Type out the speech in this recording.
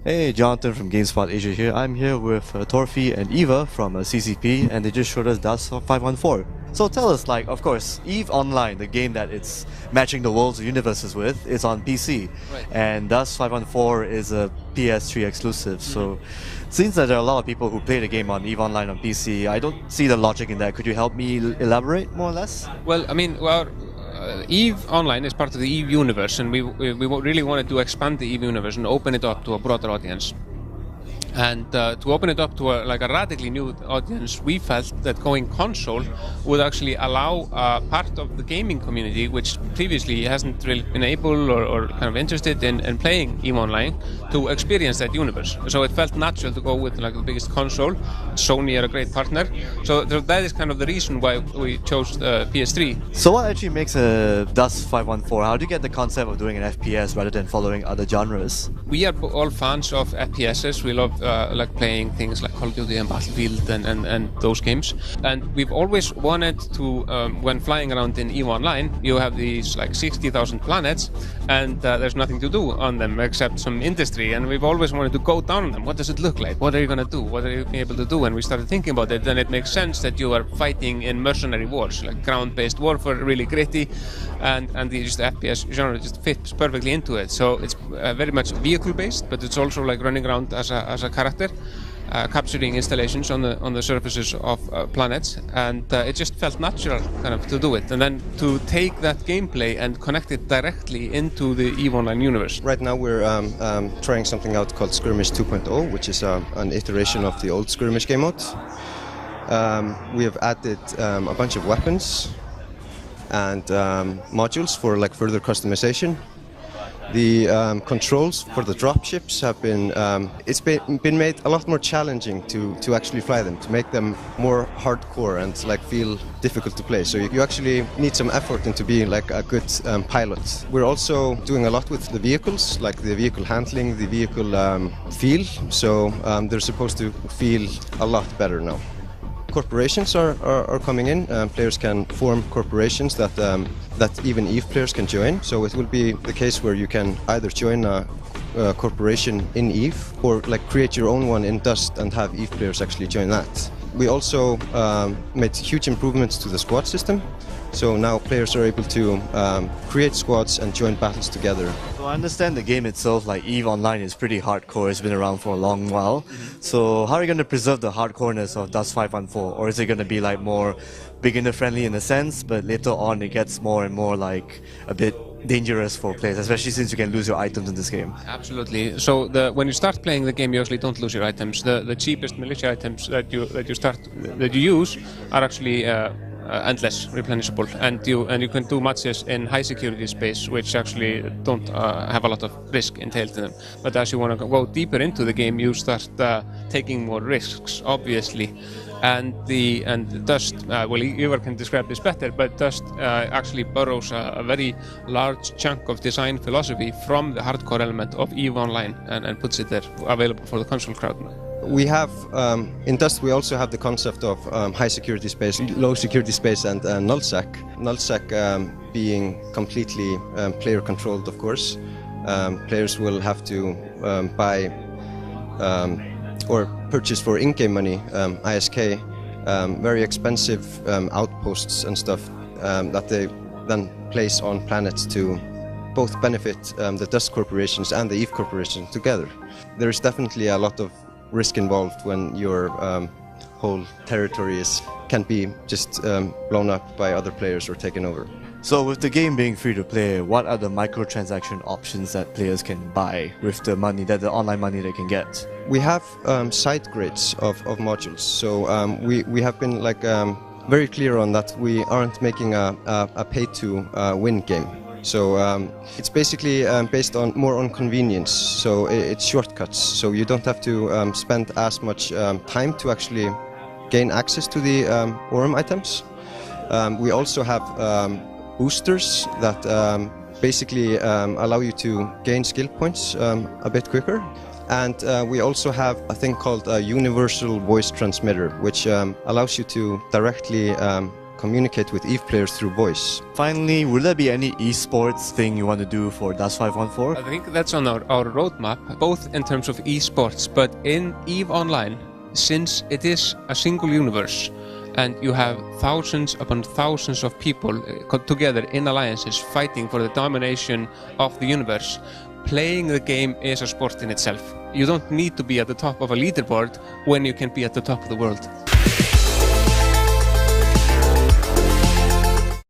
Hey, Jonathan from GameSpot Asia here. I'm here with Torfi and Eva from CCP, and they just showed us Dust 514. So tell us, of course, EVE Online, the game that it's matching the worlds or universes with, is on PC. Right. And Dust 514 is a PS3 exclusive. So since there are a lot of people who play the game on EVE Online on PC, I don't see the logic in that. Could you help me elaborate more or less? Well, I mean, EVE Online is part of the EVE universe, and we really wanted to expand the EVE universe and open it up to a broader audience. And to open it up to a radically new audience, we felt that going console would actually allow part of the gaming community, which previously hasn't really been able or kind of interested in playing EVE Online, to experience that universe. So it felt natural to go with the biggest console. Sony are a great partner. So that is kind of the reason why we chose PS3. So what actually makes a Dust 514? How do you get the concept of doing an FPS rather than following other genres? We are all fans of FPSs. We love playing things like Call of Duty and Battlefield and those games. And we've always wanted to, when flying around in EVE Online, you have these 60,000 planets, and there's nothing to do on them except some industry. And we've always wanted to go down on them. What does it look like? What are you going to do? What are you able to do? And we started thinking about it. Then it makes sense that you are fighting in mercenary wars, like ground-based warfare, really gritty, and the FPS genre just fits perfectly into it. So it's very much vehicle-based, but it's also running around as a character, capturing installations on the surfaces of planets, and it just felt natural kind of to do it, and then to take that gameplay and connect it directly into the EVE Online universe. Right now we're trying something out called Skirmish 2.0, which is an iteration of the old Skirmish game mode. We have added a bunch of weapons and modules for further customization. The controls for the dropships have been it's been made a lot more challenging to actually fly them, to make them more hardcore and feel difficult to play. So you actually need some effort into being a good pilot. We're also doing a lot with the vehicles, like the vehicle handling, the vehicle feel. So they're supposed to feel a lot better now. Corporations are coming in. Players can form corporations that even EVE players can join. So it will be the case where you can either join a corporation in EVE or create your own one in Dust and have EVE players actually join that. We also made huge improvements to the squad system. So now players are able to create squads and join battles together. So I understand the game itself, EVE Online, is pretty hardcore. It's been around for a long while. So how are you going to preserve the hardcoreness of Dust 514? Or is it going to be more beginner friendly in a sense, but later on it gets more and more a bit dangerous for players, especially since you can lose your items in this game? Absolutely. So when you start playing the game, you actually don't lose your items. The cheapest militia items that you use are actually endless, replenishable, and you can do matches in high security space, which actually don't have a lot of risk entailed in them. But as you want to go deeper into the game, you start taking more risks, obviously. And Dust, well, Ivar can describe this better, but Dust actually borrows a very large chunk of design philosophy from the hardcore element of EVE Online and puts it there, available for the console crowd. We have, in Dust we also have the concept of high security space, low security space and nullsec. Nullsec being completely player controlled, of course. Players will have to buy or purchase for in-game money, ISK, very expensive outposts and stuff that they then place on planets to both benefit the Dust corporations and the EVE corporations together. There is definitely a lot of risk involved when your whole territory can be just blown up by other players or taken over. So with the game being free to play, what are the microtransaction options that players can buy with the money, the online money they can get? We have side grades of modules. So we have been very clear on that we aren't making a pay-to-win game. So it's basically based more on convenience. So it's shortcuts. So you don't have to spend as much time to actually gain access to the ORM items. We also have boosters that basically allow you to gain skill points a bit quicker. And we also have a thing called a universal voice transmitter, which allows you to directly communicate with EVE players through voice. Finally, will there be any esports thing you want to do for Dust 514? I think that's on our roadmap, both in terms of esports, but in EVE Online, since it is a single universe, and you have thousands upon thousands of people together in alliances fighting for the domination of the universe, playing the game is a sport in itself. You don't need to be at the top of a leaderboard when you can be at the top of the world.